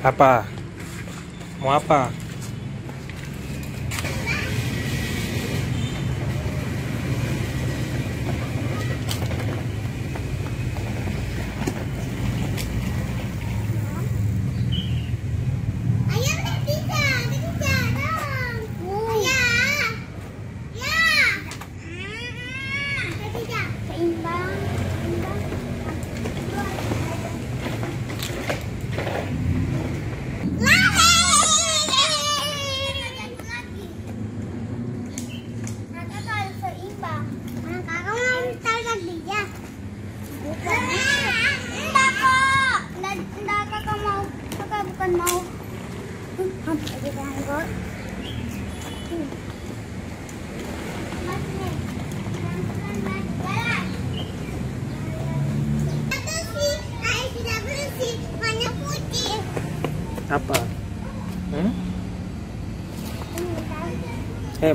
Apa? Mau apa? Bukan mau apa?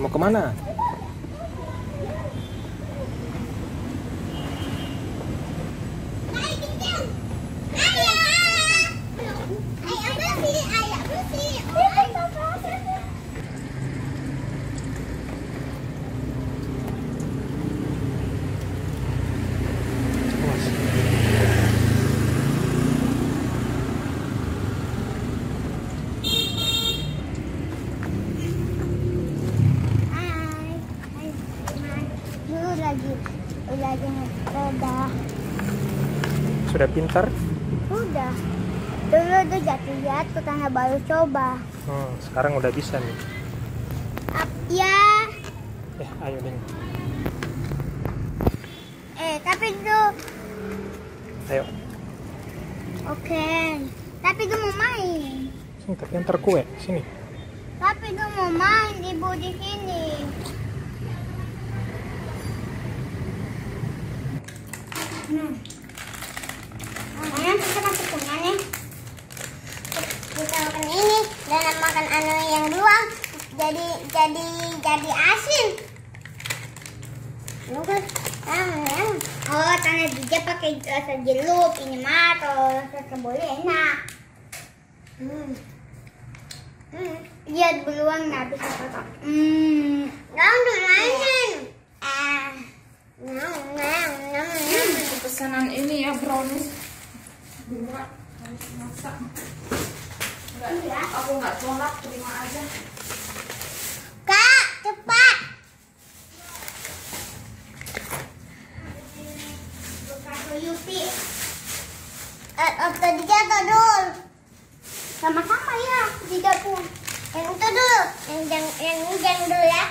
Mau kemana? lagi sepeda. Sudah pintar? Udah. Dulu tuh jatuh karena baru coba. Sekarang udah bisa nih. Ya. Ayo Ding. Tapi tuh. Ayo. Oke. Tapi gue mau main. Sini, tapi antar kue. Sini. Tapi gue mau main, ibu di sini. Kita masuk tengah nih. Kita makan ini dan makan anu yang beruang jadi asin. Oh, tanah bija pakai rasa jeruk ini mah atau rasa boleh enak. Lihat beruang habis apa? Nggak untuk mainin. Pesanan ini ya brownies 2 harus masak. Aku nggak tolak, terima aja. Kak, cepat. Yupi. Tadi jatuh dulu. Sama-sama ya, tidak pun. Yang itu dulu, yang dulu ya.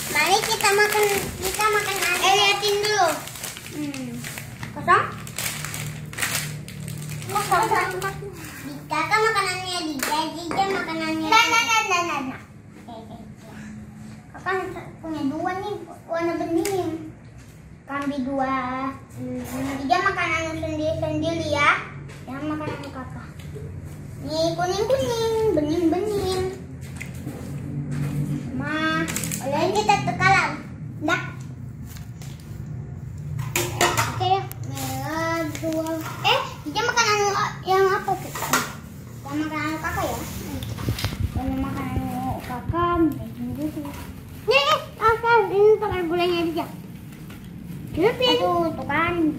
Mari kita makan aja. Liatin dulu. Kosong? Kosong. Kakak makanannya Dija makanannya. Nah. Kakak punya 2 nih warna bening. Kami 2. Dija makanan sendiri ya. Yang makanan kakak. Nih kuning, bening. Oleh kita tekalan. Dah. Oke ya. Merah 2. Dia makanan yang apa tuh? Yang makanan kakak ya? Yang makanan kakak gitu. Nih, kakak ini pakai gulanya aja. Coba tuh kan.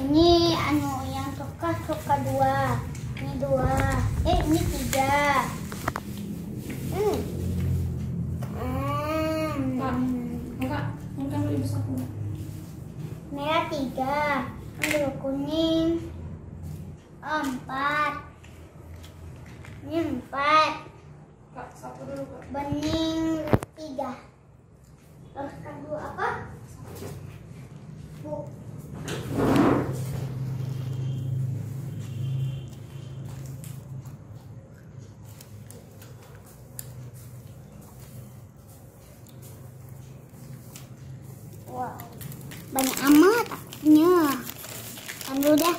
Ini anu yang suka 2. Ini 2. Ini 3. Enggak lu bisa punya. Merah 3, ambil kuning 4. Ini 4. Kak, 1 dulu Kak. Bening 3. Terus kedua apa? Bu. Wow, banyak amat taknya. Ambil dah.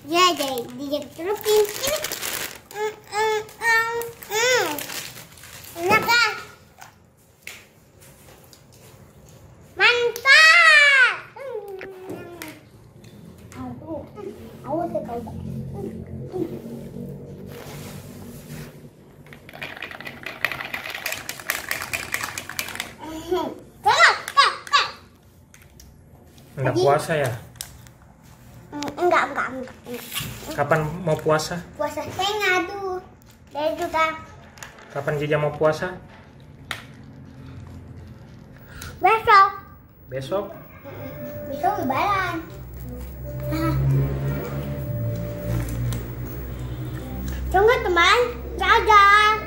Ya, jadi celupin ini. Enak kan? Mana? Awas ya kau. Enggak puasa ya? Enggak. Kapan mau puasa? Puasa setengah tuh. Dari juga Kapan Jija mau puasa? besok. Besok? Besok lebaran. Tunggu teman, dadah.